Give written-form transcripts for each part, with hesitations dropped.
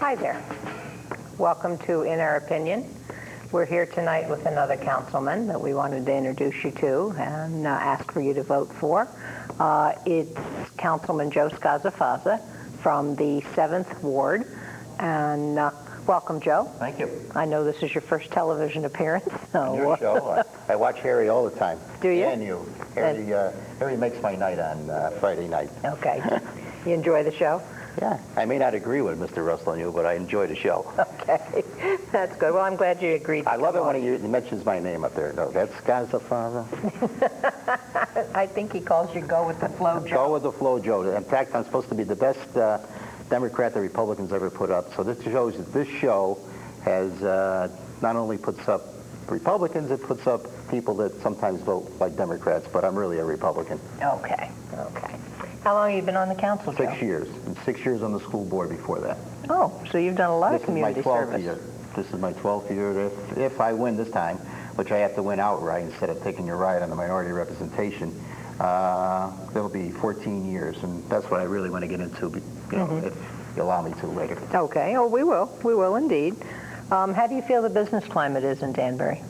Hi there. Welcome to In Our Opinion. We're here tonight with another councilman that we wanted to introduce you to and ask for you to vote for. It's Councilman Joe Scazafaza from the 7th Ward. And welcome, Joe. Thank you. I know this is your first television appearance. So. On your show. I watch Harry all the time. Do you? And you. Harry makes my night on Friday night. Okay. You enjoy the show? Yeah. I may not agree with Mr. Russell and you, but I enjoy the show. Okay. That's good. Well, I'm glad you agreed. I love it when he mentions my name up there. No, that's Scazafaza. I think he calls you Go With The Flow Joe. Go with the flow, Joe. In fact, I'm supposed to be the best Democrat the Republicans ever put up. So this shows that this show has not only puts up Republicans, it puts up people that sometimes vote like Democrats, but I'm really a Republican. Okay. Okay. How long have you been on the council, Joe? 6 years. And 6 years on the school board before that. Oh, so you've done a lot of community service. This is my 12th year. If I win this time, which I have to win outright instead of taking your ride on the minority representation, there'll be 14 years, and that's what I really want to get into, if you allow me to later. Okay. Oh, we will. We will indeed. How do you feel the business climate is in Danbury?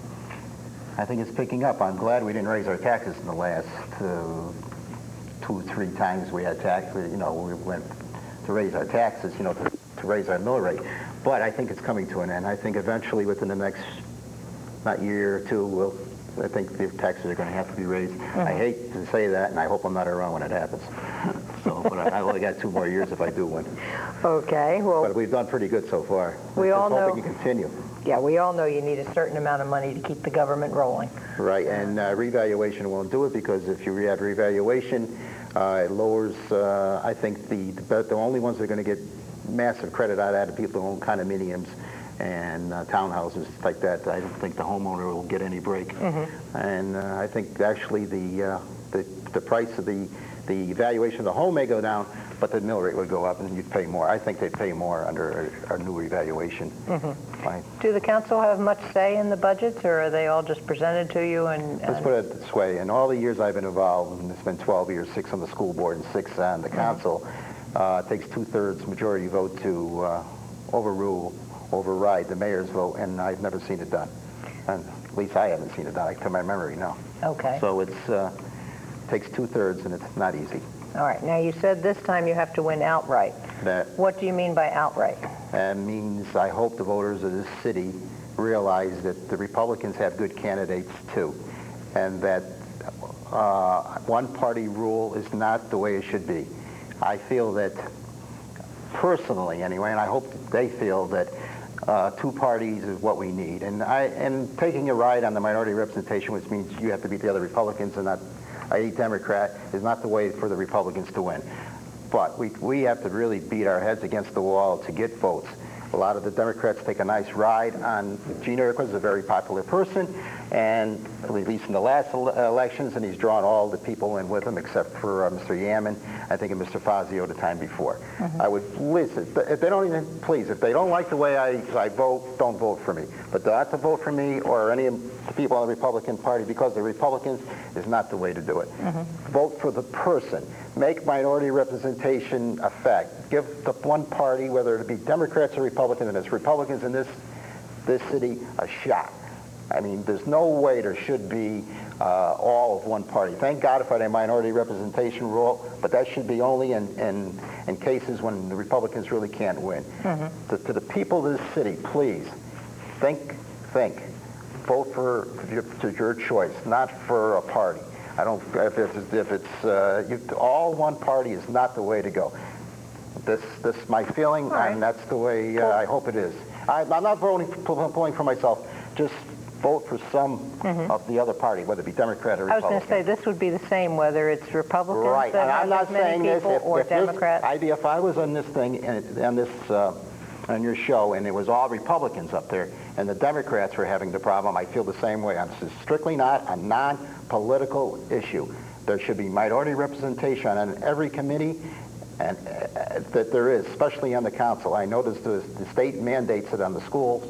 I think it's picking up. I'm glad we didn't raise our taxes in the last 2 or 3 times we had taxes. We went to raise our taxes, to raise our mill rate. But I think it's coming to an end. I think eventually within the next, not year or two, I think the taxes are going to have to be raised. I hate to say that, and I hope I'm not around when it happens. But I only got 2 more years if I do win. Okay. Well, but we've done pretty good so far. We all know. Hope we can continue. Yeah, we all know you need a certain amount of money to keep the government rolling. Right, and revaluation won't do it, because if you add revaluation, it lowers. I think the only ones that are going to get massive credit out of that are people who own condominiums and townhouses like that. I don't think the homeowner will get any break. And I think actually the price of the valuation of the home may go down, but the mill rate would go up and you'd pay more. I think they'd pay more under our new revaluation. Do the council have much say in the budgets, or are they all just presented to you? Let's put it this way. In all the years I've been involved, and it's been 12 years, 6 on the school board and 6 on the council, it takes 2/3 majority vote to override the mayor's vote, and I've never seen it done. And at least I haven't seen it done, to my memory, no. Okay. So it takes 2/3, and it's not easy. All right. Now, you said this time you have to win outright. What do you mean by outright? That means I hope the voters of this city realize that the Republicans have good candidates, too, and that one-party rule is not the way it should be. I feel that, personally anyway, and I hope that they feel that 2 parties is what we need. And taking a ride on the minority representation, which means you have to beat the other Republicans and not a Democrat, is not the way for the Republicans to win. But we have to really beat our heads against the wall to get votes. A lot of the Democrats take a nice ride on Gene Iroquois, is a very popular person, and at least in the last elections, and he's drawn all the people in with him except for Mr. Yaman, I think, and Mr. Fazio the time before. I would listen. If they don't even, please, if they don't like the way I vote, don't vote for me. But not to vote for me or any of the people on the Republican Party, because the Republicans is not the way to do it. Vote for the person. Make minority representation a fact. Give the one party, whether it be Democrats or Republicans, and it's Republicans in this city, a shot. I mean, there's no way there should be all of one party. Thank God for a minority representation rule, but that should be only in cases when the Republicans really can't win. To the people of this city, please, think. Vote for your choice, not for a party. I don't. If it's all one party is not the way to go. This my feeling, and that's the way I hope it is. I'm not voting for myself. Just vote for some of the other party, whether it be Democrat or Republican. I was going to say this would be the same whether it's Republicans right. that And I'm not saying this or Democrats. If I was on this thing on your show and it was all Republicans up there and the Democrats were having the problem, I feel the same way. This is strictly not a non-political issue. There should be minority representation on every committee, and that there is, especially on the council. I noticed the state mandates it on the school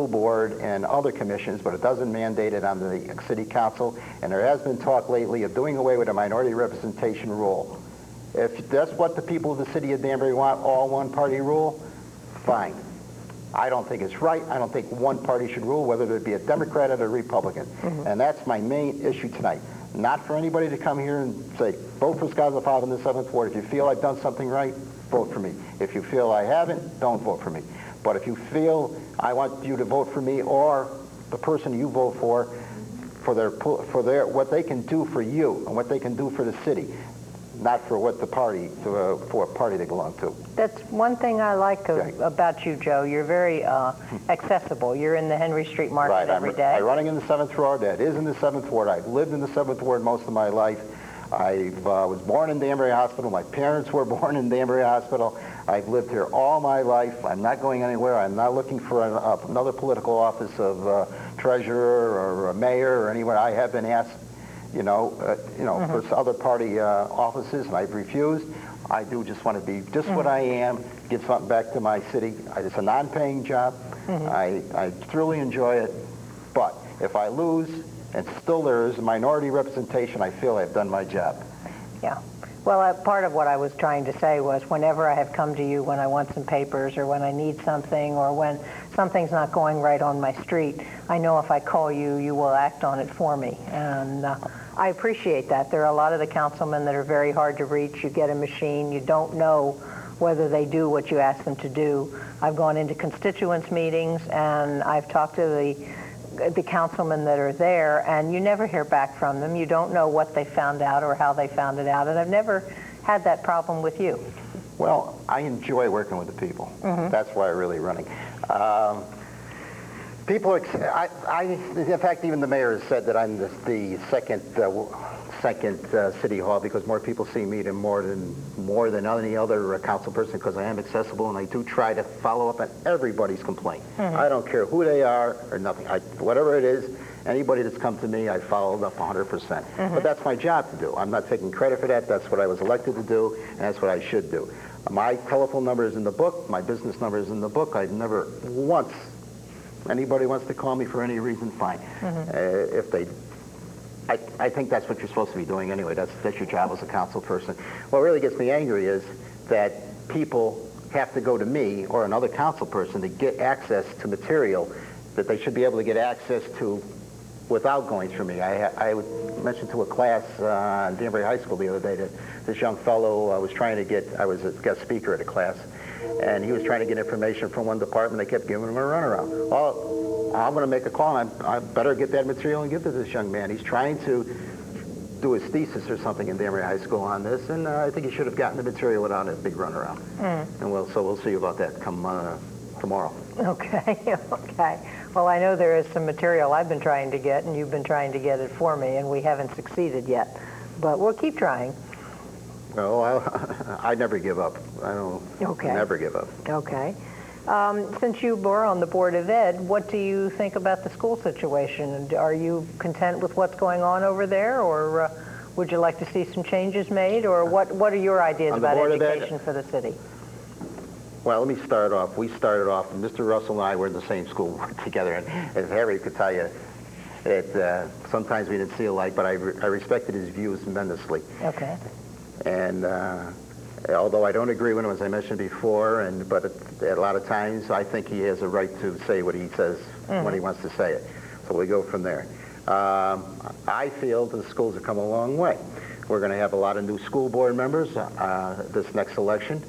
board and other commissions, but it doesn't mandate it on the city council. And there has been talk lately of doing away with a minority representation rule. If that's what the people of the city of Danbury want, all one-party rule, fine. I don't think it's right. I don't think one party should rule, whether it be a Democrat or a Republican. And that's my main issue tonight. Not for anybody to come here and say, vote for Scott Lefebvre in the 7th Ward. If you feel I've done something right, vote for me. If you feel I haven't, don't vote for me. But if you feel I want you to vote for me or the person you vote for what they can do for you and what they can do for the city, not for what the party, for a party they belong to. That's one thing I like about you, Joe. You're very accessible. You're in the Henry Street Market every day. I'm running in the 7th Ward. That is in the 7th Ward. I've lived in the 7th Ward most of my life. I was born in Danbury Hospital. My parents were born in Danbury Hospital. I've lived here all my life. I'm not going anywhere. I'm not looking for another political office of treasurer or a mayor or anywhere. I have been asked, for other party offices, and I've refused. I do just want to be just what I am, give something back to my city. It's a non-paying job. I truly enjoy it. But if I lose, and still there is a minority representation, I feel I've done my job. Yeah. Well, part of what I was trying to say was whenever I have come to you when I want some papers or when I need something or when something's not going right on my street, I know if I call you, you will act on it for me. And I appreciate that. There are a lot of the councilmen that are very hard to reach. You get a machine, you don't know whether they do what you ask them to do. I've gone into constituents meetings and I've talked to the councilmen that are there, and you never hear back from them. You don't know what they found out or how they found it out, and I've never had that problem with you. Well, I enjoy working with the people. That's why I'm really running. People, in fact, even the mayor has said that I'm the second city hall because more people see me than more than any other council person because I am accessible and I do try to follow up on everybody's complaint. I don't care who they are or nothing. Whatever it is, anybody that's come to me, I followed up 100%. But that's my job to do. I'm not taking credit for that. That's what I was elected to do, and that's what I should do. My telephone number is in the book. My business number is in the book. I've never once, anybody wants to call me for any reason, fine. If they I think that's what you're supposed to be doing anyway. That's your job as a council person. What really gets me angry is that people have to go to me or another council person to get access to material that they should be able to get access to without going through me. I mentioned to a class in Danbury High School the other day that this young fellow I was a guest speaker at a class, and he was trying to get information from one department. They kept giving him a runaround. Well, I'm going to make a call, and I better get that material and give it to this young man. He's trying to do his thesis or something in Danbury High School on this, and I think he should have gotten the material without a big runaround. And we'll see about that come tomorrow. Okay, okay. Well, I know there is some material I've been trying to get, and you've been trying to get it for me, and we haven't succeeded yet. But we'll keep trying. Well, I never give up. I never give up. Okay. Since you were on the Board of Ed, what do you think about the school situation? Are you content with what's going on over there, or would you like to see some changes made, or what are your ideas about education for the city? Well, let me start off. We started off, and Mr. Russell and I were in the same school together, and as Harry could tell you, sometimes we didn't see alike, but I respected his views tremendously. Okay. And although I don't agree with him, as I mentioned before, but a lot of times I think he has a right to say what he says when he wants to say it. So we go from there. I feel the schools have come a long way. We're going to have a lot of new school board members this next election.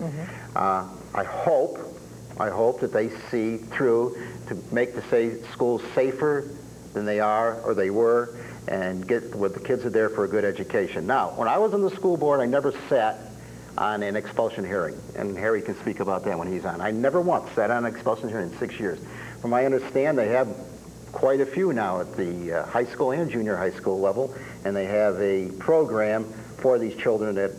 I hope that they see through to make the schools safer than they are or they were, and get where the kids are there for a good education. Now, when I was on the school board, I never sat on an expulsion hearing, and Harry can speak about that when he's on. I never once sat on an expulsion hearing in 6 years. From what I understand, they have quite a few now at the high school and junior high school level, and they have a program for these children that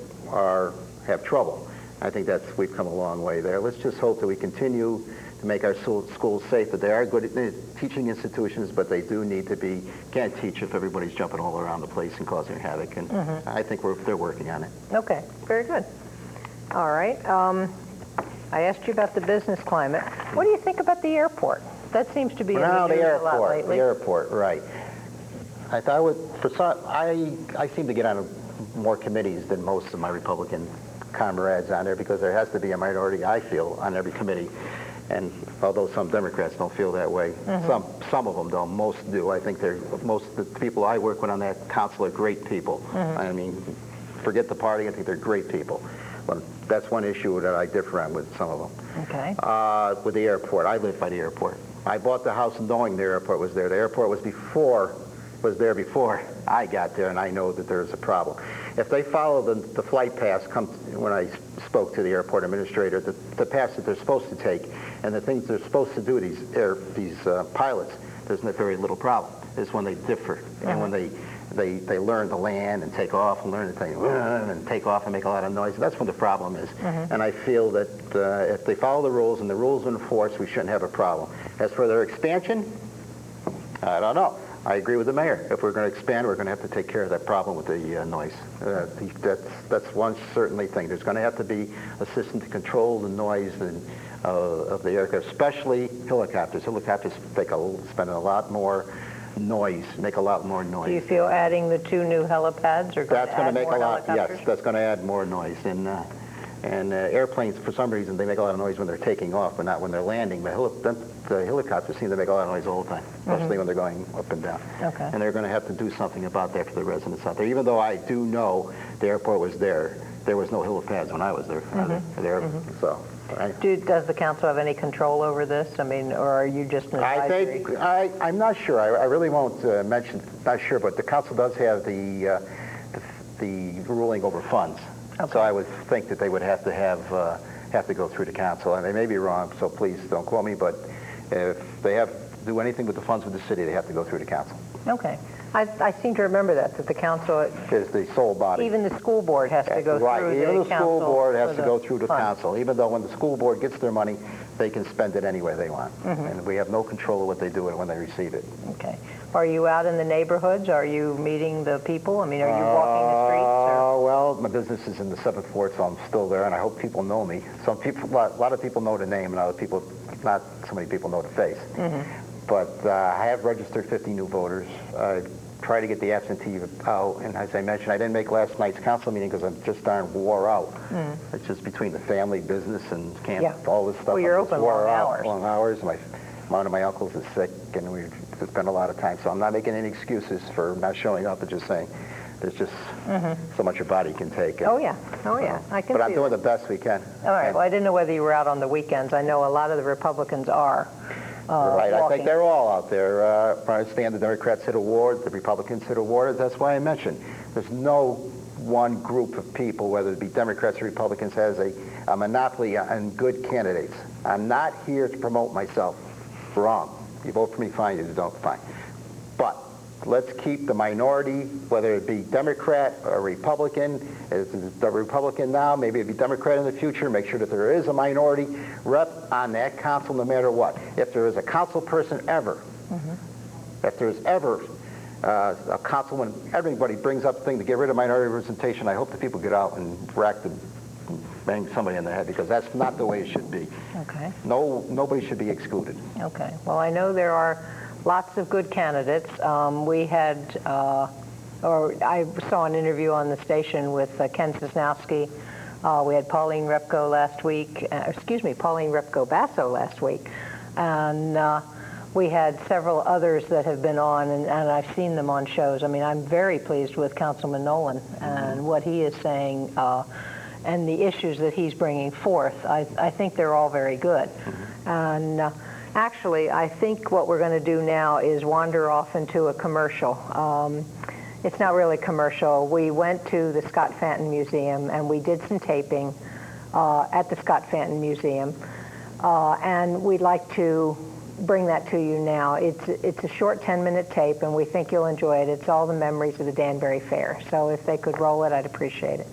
have trouble. I think we've come a long way there. Let's just hope that we continue to make our schools safe, that they are good teaching institutions, but they do need to be, can't teach if everybody's jumping all around the place and causing havoc, and I think they're working on it. Okay, very good. All right. I asked you about the business climate. What do you think about the airport? That seems to be in the news a lot lately. The airport, right. I seem to get on more committees than most of my Republican comrades on there because there has to be a minority, I feel, on every committee. And although some Democrats don't feel that way, some of them don't. Most do. I think most of the people I work with on that council are great people. I mean, forget the party. I think they're great people. But that's one issue that I differ on with some of them. Okay. With the airport, I live by the airport. I bought the house knowing the airport was there. The airport was there before I got there, and I know that there's a problem. If they follow the flight path, when I spoke to the airport administrator, the paths that they're supposed to take, and the things they're supposed to do, these pilots, there's very little problem. It's when they differ, and when they learn to land and take off and learn to take off and make a lot of noise. That's when the problem is. And I feel that if they follow the rules and the rules are enforced, we shouldn't have a problem. As for their expansion, I don't know. I agree with the mayor. If we're going to expand, we're going to have to take care of that problem with the noise. That's one certainly thing. There's going to have to be a system to control the noise of the aircraft, especially helicopters. Helicopters spend a lot more noise, make a lot more noise. Do you feel adding the 2 new helipads are going to add more helicopters? Yes, that's going to add more noise. And airplanes, for some reason, they make a lot of noise when they're taking off, but not when they're landing. The helicopters seem to make a lot of noise all the time, especially when they're going up and down. Okay. And they're going to have to do something about that for the residents out there. Even though I do know the airport was there was no helipads when I was there. So. Right. Does the council have any control over this? I mean, or are you just an advisory? I'm not sure. I really won't mention. Not sure, but the council does have the ruling over funds. Okay. So I would think that they would have to go through the council, and they may be wrong. So please don't quote me. But if they have to do anything with the funds of the city, they have to go through the council. Okay. I seem to remember that the council is the sole body. Even the school board has to go right. through the Even the council. School board has to go through the funds. council, even though when the school board gets their money, they can spend it any way they want. And we have no control of what they do and when they receive it. Okay. Are you out in the neighborhoods? Are you meeting the people? I mean, are you walking the streets? Or? Well, my business is in the 7th Ward, so I'm still there, and I hope people know me. Some people, a lot of people know the name, and other people, not so many people know the face. But I have registered 50 new voters. I try to get the absentee out, and as I mentioned, I didn't make last night's council meeting because I'm just darn wore out. It's just between the family business and camp, all this stuff. Well, you're open long hours. Long hours. One of my uncles is sick, and we've spent a lot of time. So I'm not making any excuses for not showing up, but just saying there's just so much your body can take. And, oh yeah, I can. But I'm doing the best we can. All right. Well, I didn't know whether you were out on the weekends. I know a lot of the Republicans are. Right, walking. I think they're all out there. I understand the Democrats hit a ward, the Republicans hit a ward. That's why I mentioned there's no one group of people, whether it be Democrats or Republicans, has a monopoly on good candidates. I'm not here to promote myself. Wrong. You vote for me, fine. You don't, fine. But let's keep the minority, whether it be Democrat or Republican. It's the Republican now, maybe it'd be Democrat in the future. Make sure that there is a minority rep on that council no matter what. If there is a council person ever, if there's ever a council when everybody brings up the thing to get rid of minority representation, I hope the people get out and bang somebody in the head, because that's not the way it should be. Okay. Nobody should be excluded. Okay. Well, I know there are lots of good candidates. We had, or I saw an interview on the station with Ken Sosnowski. We had Pauline Repko last week. Pauline Repko Basso last week, and we had several others that have been on, and I've seen them on shows. I mean, I'm very pleased with Councilman Nolan and what he is saying. And the issues that he's bringing forth. I think they're all very good. And actually, I think what we're going to do now is wander off into a commercial. It's not really commercial. We went to the Scott Fanton Museum, and we did some taping at the Scott Fanton Museum. And we'd like to bring that to you now. It's a short 10-minute tape, and we think you'll enjoy it. It's all the memories of the Danbury Fair. So if they could roll it, I'd appreciate it.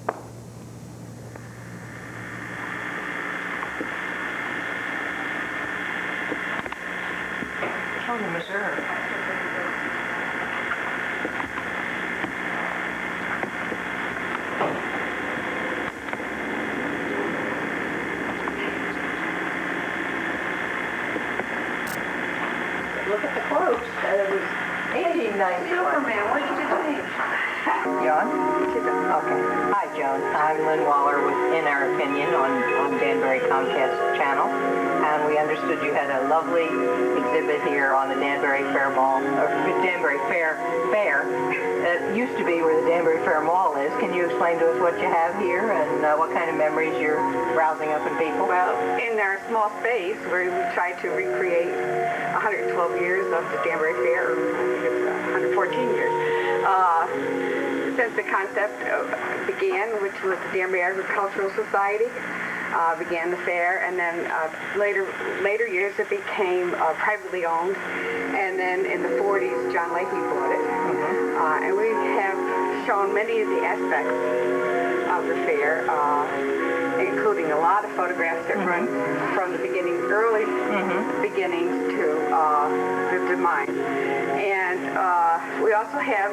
On the Missouri. Look at the quotes. It was 1891. Superman, what did you think? Joan? Okay. Hi, Joan. I'm Lynn Waller with In Our Opinion on Danbury Comcast channel. And we understood you had a lovely exhibit here on the Danbury Fair Mall, or Danbury Fair. It used to be where the Danbury Fair Mall is. Can you explain to us what you have here and what kind of memories you're rousing up in people? Well, in our small space where we try to recreate 112 years of the Danbury Fair, or I think it's 114 years. Since the concept began, which was the Danbury Agricultural Society, began the fair, and then later years it became privately owned, and then in the 40s John Leahy bought it, and we have shown many of the aspects of the fair, including a lot of photographs that run from the beginning, early beginnings to the demise. And we also have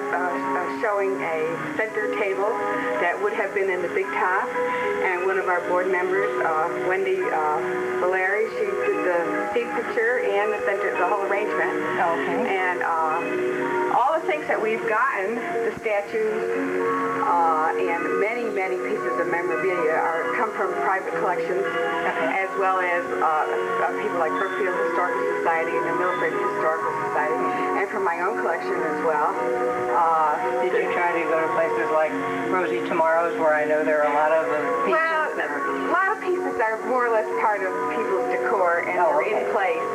showing a center table that would have been in the big top, and one of our board members, Wendy Valeri, she did the seat picture and the center, the whole arrangement. Okay. And all the things that we've gotten, the statues, and many pieces of memorabilia come from private collections, as well as people like Brookfield Historical Society and the Milford Historical Society, and from my own collection as well. Did you try to go to places like Rosie Tomorrow's, where I know there are a lot of pieces? Well, a lot of pieces are more or less part of people's decor and are in place.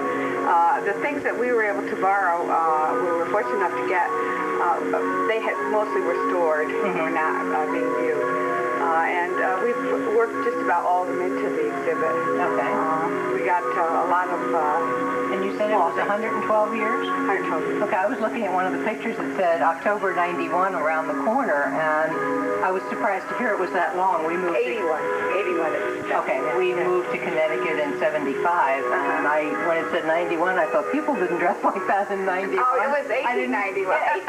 The things that we were able to borrow, we were fortunate enough to get, they had mostly were stored and were not being viewed. And we've worked just about all of them into the exhibit. Okay. We got a lot of... and you said it was 112 years? 112 years. Okay, I was looking at one of the pictures that said October 91 around the corner, and I was surprised to hear it was that long. We moved 81. Okay, we moved to Connecticut in 75, and when it said 91, I thought people didn't dress like that in 91. Oh, it was 1891. Yeah,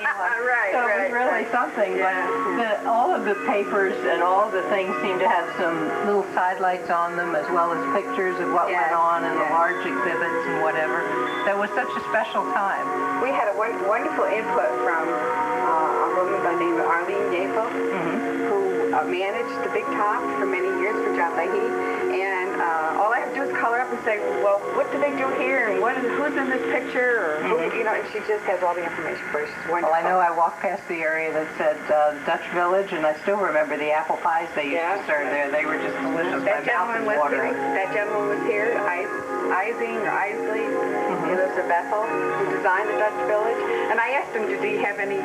1891. Right, so it was really something. Yeah. But all of the papers and all of the things seem to have some little sidelights on them, as well as pictures of what went on in the large exhibits and whatever. That was such a special time. We had a wonderful input from a woman by the name of Arlene Yapel, who managed the Big Top for many years for John Leahy, and all I have to do is call her up and say, well, what do they do here, and who's in this picture, or who, and she just has all the information for us. She's wonderful. Well, I know I walked past the area that said Dutch Village, and I still remember the apple pies they used to serve there. They were just delicious. That gentleman was here. That gentleman was here, Ising or Isley. He lives in Bethel, who designed the Dutch Village, and I asked him, did he have any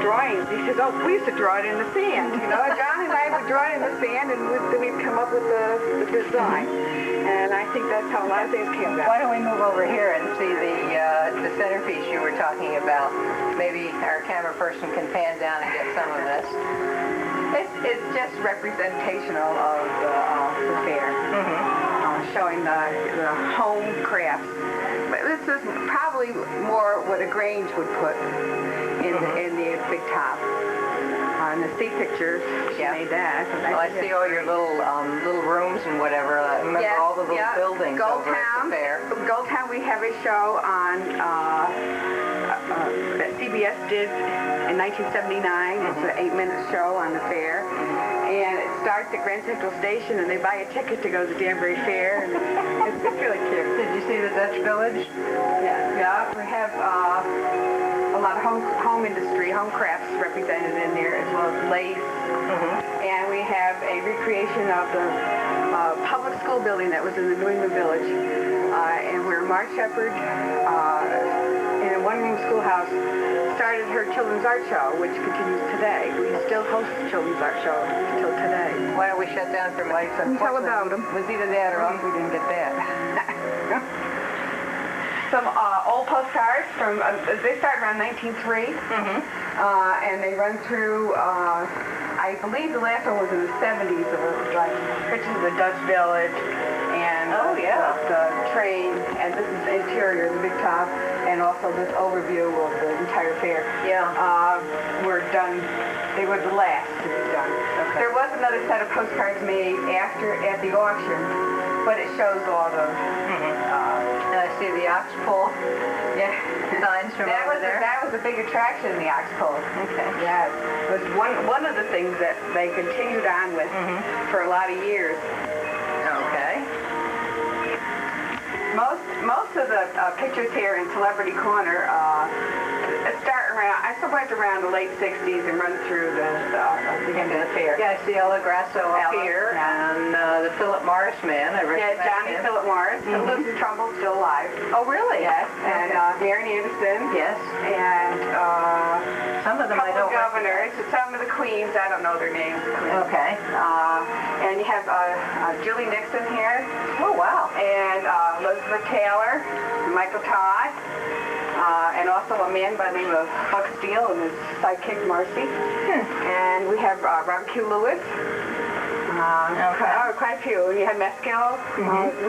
drawings? He says, oh, we used to draw it in the sand. John and I would draw it in the sand, and we'd come up with the design. And I think that's how a lot of things came about. Why don't we move over here and see the centerpiece you were talking about? Maybe our camera person can pan down and get some of this. It's just representational of the fair, showing the home crafts. But this is probably more what a Grange would put in the Big Top. And the seat pictures, she made that. So well, I see all your little rooms and whatever. I remember all the little buildings over at the fair. Goldtown, we have a show on that CBS did in 1979. It's an 8-minute show on the fair. And it starts at Grand Central Station, and they buy a ticket to go to the Danbury Fair. And it's really cute. Did you see the Dutch Village? Yeah. We have a lot of home industry, home crafts represented in there, as well as lace. And we have a recreation of the public school building that was in the New England Village. And where Marge Shepard, in a one-room schoolhouse, started her children's art show, which continues today. We still host the children's art show until today. Why don't we shut down for lights? Tell about them. It was either that or we didn't get that. Some old postcards from, they started around 1903, and they run through, I believe the last one was in the 70s, it was like pictures of the Dutch Village, and the train, and this is the interior, the Big Top, and also this overview of the entire fair. Were done, they were the last to be done. There was another set of postcards made at the auction, but it shows all the... it I see the ox pull signs from over there. That was a big attraction, the ox pull. Okay. Yes, it was one of the things that they continued on with for a lot of years. Okay. Most of the pictures here in Celebrity Corner start around. I went around the late '60s and run through the end of the fair. Yeah, I see Ella Grasso up here, and the Philip Morris man. I recognize Johnny him. Philip Morris, who lives in Trumbull, still alive. Oh, really? Yes, and Marion Anderson. Yes. And Some of them I couple don't of governors, some of the queens. I don't know their names. Okay. And you have Julie Nixon here. Oh, wow. And Elizabeth Taylor, Michael Todd, and also a man by the name of Buck Steele and his sidekick Marcy. And we have Robert Q. Lewis. Quite a few. You have Mescal.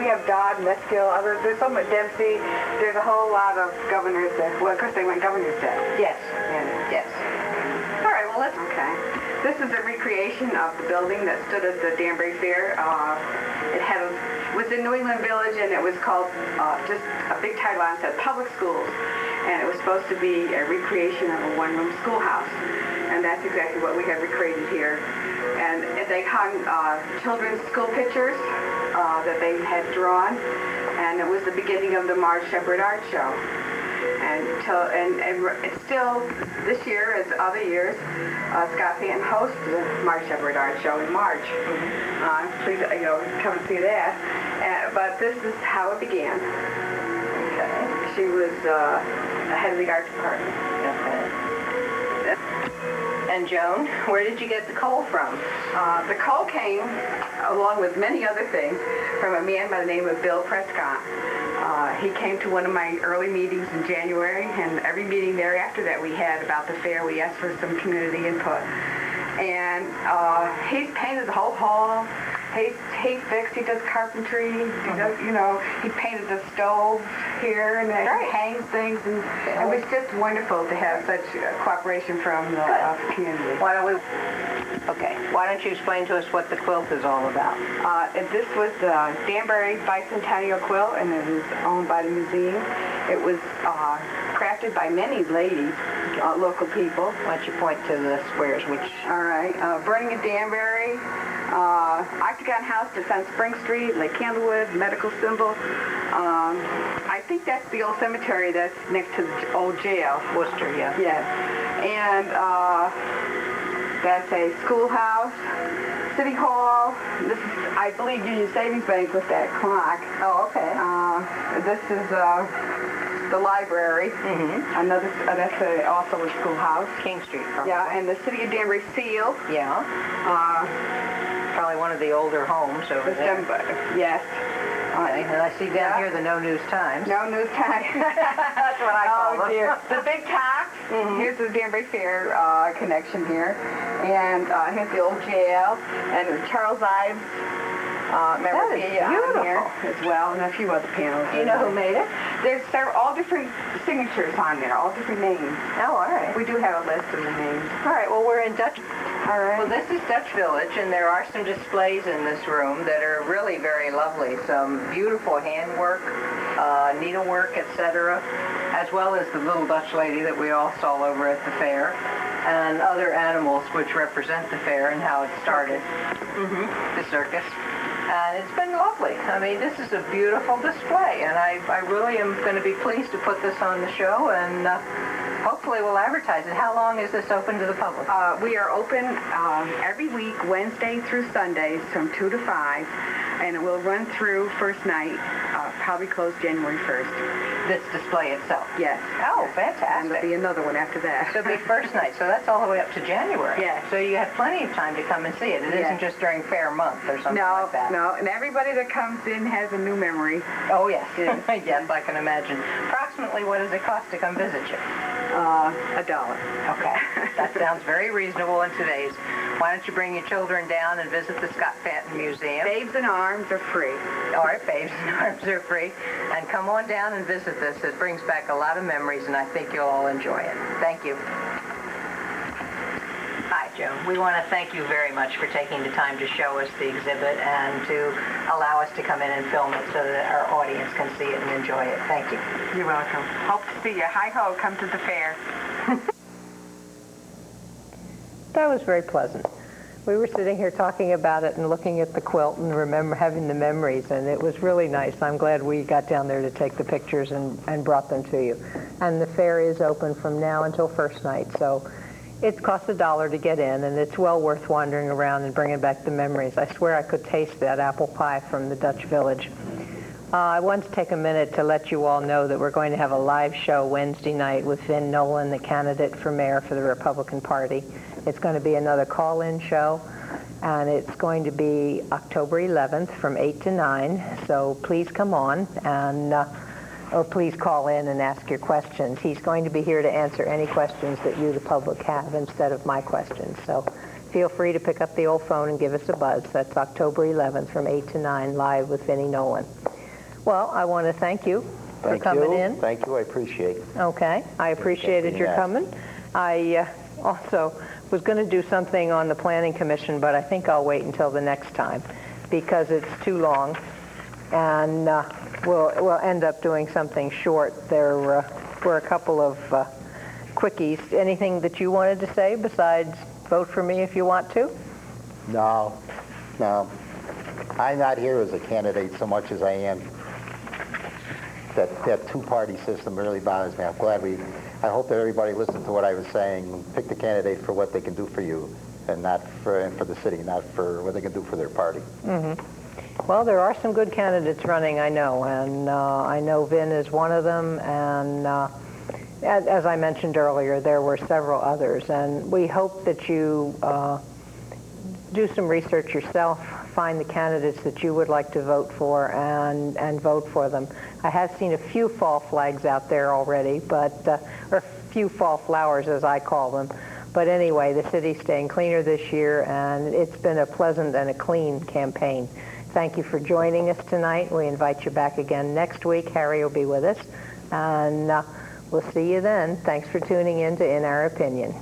We have Dodd, Mescal. There's so much Dempsey. There's a whole lot of governors that. Well, of course they went Governor's Day. Yes. Yes. All right. Well, let's. Okay. This is a recreation of the building that stood at the Danbury Fair. It was in New England Village, and it was called just a big title on it said Public Schools, and it was supposed to be a recreation of a one-room schoolhouse, and that's exactly what we have recreated here. And they hung children's school pictures that they had drawn, and it was the beginning of the Marge Shepherd Art Show. And it's still this year, as other years, Scott Fanton hosts the Marge Shepherd Art Show in March. Please, come and see that. But this is how it began. Okay. She was head of the art department. Okay. And Joan, where did you get the coal from? The coal came, along with many other things, from a man by the name of Bill Prescott. He came to one of my early meetings in January, and every meeting thereafter that we had about the fair, we asked for some community input. And he's painted the whole hall. He fixed, he does carpentry, he does, he painted the stove here, and he hangs things, and it was just wonderful to have such cooperation from the community. Why don't you explain to us what the quilt is all about? This was the Danbury Bicentennial quilt, and it is owned by the museum. It was crafted by many ladies, local people. Why don't you point to the squares, which... All right. Burning of Danbury, Octagon House just on Spring Street, Lake Candlewood, medical symbol. I think that's the old cemetery that's next to the old jail. Worcester, yeah. Yes. And that's a schoolhouse, City Hall. This is, I believe, Union Savings Bank with that clock. Oh, okay. This is the library. That's also a schoolhouse. King Street, probably. Yeah, and the City of Danbury seal. Yeah. Probably one of the older homes over there. Yes. Okay. And I see down here the No News Times. No News Times. That's what I call them. Dear. The Big Talk. Here's the Danbury Fair connection here. And here's the old jail. And Charles Ives. That is beautiful. Here as well, and a few other panels. Do you know who made it? There's all different signatures on there, all different names. Oh, all right. We do have a list of the names. All right, well, we're in Dutch. All right. Well, this is Dutch Village, and there are some displays in this room that are really very lovely. Some beautiful handwork, needlework, etc., as well as the little Dutch lady that we all saw over at the fair, and other animals which represent the fair and how it started. The circus. And it's been lovely. I mean, this is a beautiful display, and I really am going to be pleased to put this on the show, and hopefully we'll advertise it. How long is this open to the public? We are open every week, Wednesday through Sundays, from 2 to 5, and it will run through first night, probably close January 1st. This display itself? Yes. Oh, fantastic. And there'll be another one after that. So it'll be first night, so that's all the way up to January. Yes. So you have plenty of time to come and see it. It isn't just during fair month or something like that. No, and everybody that comes in has a new memory. Oh, yes. Yes, I can imagine. Approximately what does it cost to come visit you? $1. Okay. That sounds very reasonable in today's. Why don't you bring your children down and visit the Scott Fanton Museum? Babes in Arms are free. All right, Babes in Arms are free. And come on down and visit this. It brings back a lot of memories, and I think you'll all enjoy it. Thank you. Bye. right, Joan. We want to thank you very much for taking the time to show us the exhibit and to allow us to come in and film it so that our audience can see it and enjoy it. Thank you. You're welcome. Hope to see you. Hi-ho, come to the fair. That was very pleasant. We were sitting here talking about it and looking at the quilt and remember having the memories, and it was really nice. I'm glad we got down there to take the pictures and brought them to you. And the fair is open from now until first night, so it costs $1 to get in, and it's well worth wandering around and bringing back the memories. I swear I could taste that apple pie from the Dutch Village. I want to take a minute to let you all know that we're going to have a live show Wednesday night with Vin Nolan, the candidate for mayor for the Republican Party. It's going to be another call-in show, and it's going to be October 11th from 8 to 9, so please come on and or please call in and ask your questions. He's going to be here to answer any questions that you, the public, have instead of my questions. So feel free to pick up the old phone and give us a buzz. That's October 11th from 8 to 9, live with Vinnie Nolan. Well, I want to thank you for coming in. Thank you. I appreciate it. Okay. I appreciated your coming. I also was going to do something on the Planning Commission, but I think I'll wait until the next time because it's too long. And we'll end up doing something short. There were a couple of quickies. Anything that you wanted to say besides vote for me if you want to? No. I'm not here as a candidate so much as I am. That two-party system really bothers me. I hope that everybody listened to what I was saying. Pick the candidate for what they can do for you, and not for the city, not for what they can do for their party. Mm-hmm. Well, there are some good candidates running, I know, and I know Vin is one of them, and as I mentioned earlier, there were several others, and we hope that you do some research yourself, find the candidates that you would like to vote for, and vote for them. I have seen a few fall flags out there already, or a few fall flowers, as I call them. But anyway, the city's staying cleaner this year, and it's been a pleasant and a clean campaign. Thank you for joining us tonight. We invite you back again next week. Harry will be with us, and we'll see you then. Thanks for tuning in to In Our Opinion.